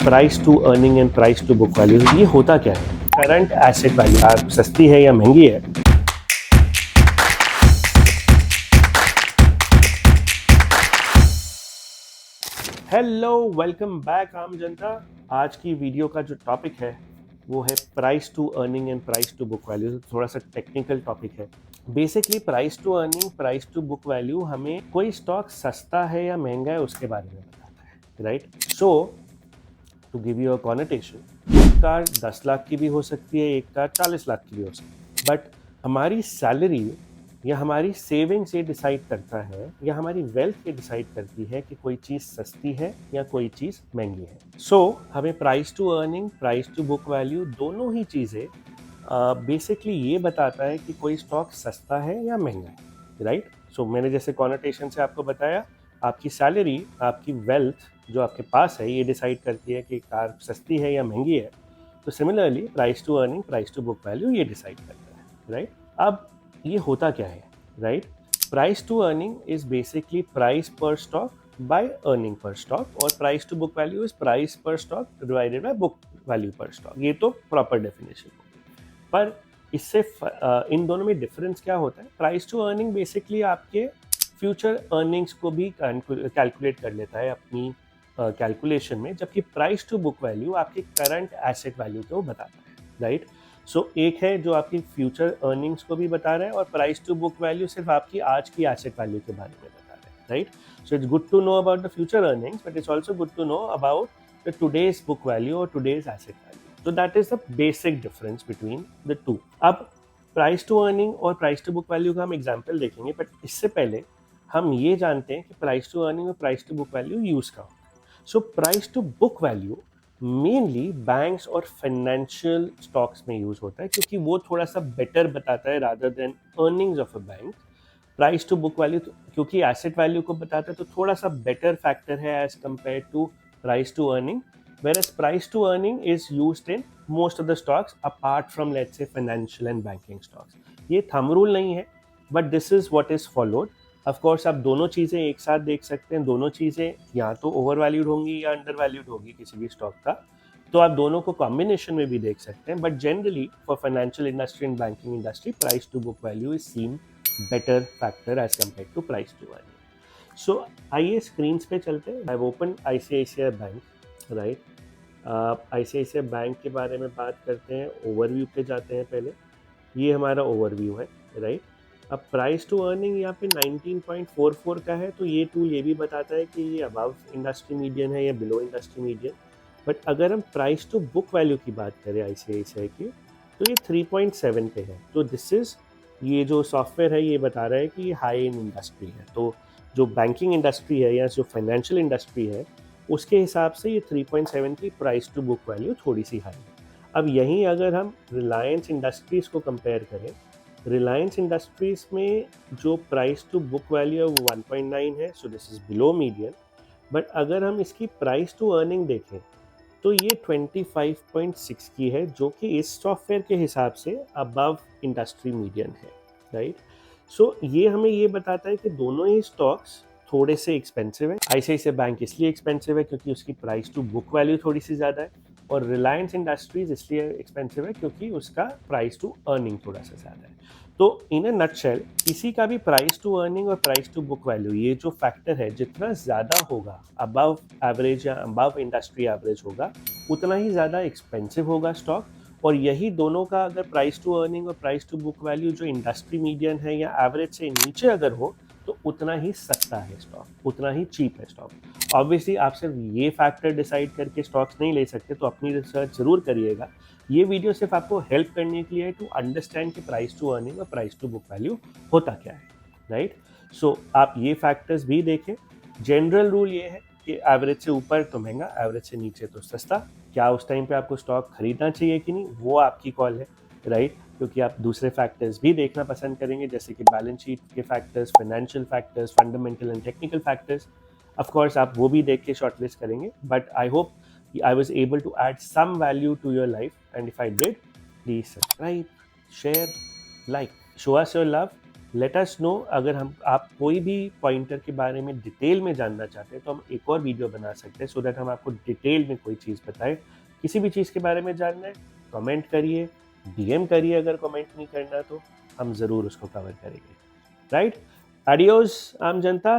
Price to earning and price to book value, ये होता क्या है? करंट एसेट वैल्यू सस्ती है या महंगी है, हेलो वेलकम बैक आम जनता। आज की वीडियो का जो टॉपिक है वो है price to earning and price to book value. थोड़ा सा टेक्निकल टॉपिक है। Basically price to earning price to book value हमें कोई स्टॉक सस्ता है या महंगा है उसके बारे में बताता है, right? So to give you a connotation, एक कार 10 लाख की भी हो सकती है, एक कार 40 लाख की भी हो सकती है, बट हमारी सैलरी या हमारी सेविंग्स ये डिसाइड करता है या हमारी वेल्थ ये डिसाइड करती है कि कोई चीज़ सस्ती है या कोई चीज़ महंगी है। सो हमें price to earning price to book value दोनों ही चीज़ें बेसिकली ये बताता है कि कोई स्टॉक सस्ता है या महंगा है, राइट? सो मैंने जैसे कॉनोटेशन से आपको बताया, आपकी सैलरी, आपकी वेल्थ जो आपके पास है ये डिसाइड करती है कि कार सस्ती है या महंगी है। तो similarly price to earning price to book value ये डिसाइड करता है, राइट? अब ये होता क्या है, right? Price to earning is basically price per stock by earning per stock, और price to book value is price per stock divided by book value per stock. ये तो प्रॉपर डेफिनेशन होगी, पर इससे इन दोनों में डिफरेंस क्या होता है? प्राइस टू अर्निंग बेसिकली आपके फ्यूचर अर्निंग्स को भी कैलकुलेट कर लेता है अपनी कैलकुलेशन में, जबकि प्राइस टू बुक वैल्यू आपकी करंट एसेट वैल्यू को बताता है, राइट? सो एक है जो आपकी फ्यूचर अर्निंग्स को भी बता रहा है, और प्राइस टू बुक वैल्यू सिर्फ आपकी आज की एसेट वैल्यू के बारे में बता रहा है, right? So it's good to know about the future earnings, but it's also good to know about the today's book value और today's asset value. So that is the basic difference between the two. अब price to earning और price to book value का हम example देखेंगे, but इससे पहले हम ये जानते हैं कि प्राइस टू अर्निंग और price to book value use का होता है। So price to book value mainly banks और फाइनेंशियल स्टॉक्स में यूज होता है, क्योंकि वो थोड़ा सा बेटर बताता है rather than earnings of a bank. Price to book value क्योंकि एसेट वैल्यू को बताता है तो थोड़ा सा बेटर फैक्टर है as compare to price to earning, whereas price to earning is used in most of the stocks apart from let's say financial and banking stocks. ये thumb rule नहीं है, but this is what is followed. Of course आप दोनों चीज़ें एक साथ देख सकते हैं, दोनों चीज़ें या तो ओवर वैल्यूड होंगी या अंडर वैल्यूड होगी किसी भी स्टॉक का, तो आप दोनों को कॉम्बिनेशन में भी देख सकते हैं, but generally for financial industry and banking industry price to book value is seen better factor as compare to price to earning. So आइए स्क्रीन पे चलते हैं। I open ICICI bank, right? ICICI bank के बारे में बात करते हैं, ओवरव्यू पे जाते हैं। पहले ये हमारा ओवरव्यू है, राइट? अब प्राइस टू अर्निंग यहाँ पे 19.44 का है, तो ये टूल ये भी बताता है कि ये अबव इंडस्ट्री मीडियन है या बिलो इंडस्ट्री मीडियन। बट अगर हम प्राइस टू बुक वैल्यू की बात करें ICICI की, तो ये 3.7 पे है। तो दिस इज, ये जो सॉफ्टवेयर है ये बता रहा है कि ये हाई इन इंडस्ट्री है। तो जो बैंकिंग इंडस्ट्री है या जो फाइनेंशियल इंडस्ट्री है उसके हिसाब से ये 3.7 की प्राइस टू बुक वैल्यू थोड़ी सी हाई है। अब यहीं अगर हम रिलायंस इंडस्ट्रीज़ को कंपेयर करें, रिलायंस इंडस्ट्रीज़ में जो प्राइस टू बुक वैल्यू है वो 1.9 है, so this is below median. But अगर हम इसकी प्राइस टू अर्निंग देखें तो ये 25.6 की है, जो कि इस सॉफ्टवेयर के हिसाब से अबव इंडस्ट्री मीडियन है, राइट? सो ये हमें ये बताता है कि दोनों ही स्टॉक्स थोड़े से एक्सपेंसिव है। ICICI बैंक इसलिए एक्सपेंसिव है क्योंकि उसकी प्राइस टू बुक वैल्यू थोड़ी सी ज़्यादा है, और रिलायंस इंडस्ट्रीज इसलिए एक्सपेंसिव है क्योंकि उसका प्राइस टू अर्निंग थोड़ा सा ज़्यादा है। तो इन अ नटशेल किसी का भी प्राइस टू अर्निंग और प्राइस टू बुक वैल्यू ये जो फैक्टर है जितना ज़्यादा होगा, अबव एवरेज या अबव इंडस्ट्री एवरेज होगा, उतना ही ज़्यादा एक्सपेंसिव होगा स्टॉक। और यही दोनों का अगर प्राइस टू अर्निंग और प्राइस टू बुक वैल्यू जो इंडस्ट्री मीडियन है या एवरेज से नीचे अगर हो तो उतना ही सस्ता है स्टॉक, उतना ही चीप है स्टॉक। ऑब्वियसली आप सिर्फ ये फैक्टर डिसाइड करके स्टॉक्स नहीं ले सकते, तो अपनी रिसर्च ज़रूर करिएगा। ये वीडियो सिर्फ आपको हेल्प करने के लिए है टू अंडरस्टैंड कि प्राइस टू अर्निंग और प्राइस टू बुक वैल्यू होता क्या है, राइट? सो आप ये फैक्टर्स भी देखें। जनरल रूल ये है कि एवरेज से ऊपर तो महंगा, एवरेज से नीचे तो सस्ता। क्या उस टाइम पे आपको स्टॉक खरीदना चाहिए कि नहीं, वो आपकी कॉल है, राइट? क्योंकि आप दूसरे फैक्टर्स भी देखना पसंद करेंगे, जैसे कि बैलेंस शीट के factors, financial factors, fundamental and technical factors. Of course आप वो भी देख के शॉर्टलिस्ट करेंगे, but I hope I was able to add some value to your life, and if I did, please subscribe, share, like, show us your love, let us know, अगर हम आप कोई भी पॉइंटर के बारे में डिटेल में जानना चाहते हैं तो हम एक और वीडियो बना सकते हैं, सो दैट हम आपको डिटेल में कोई चीज़ बताएं। किसी भी चीज़ के बारे में जानना है, कमेंट करिए, डीएम करिए, अगर कमेंट नहीं करना तो हम ज़रूर उसको कवर करेंगे। राइट? एडियोस आम जनता।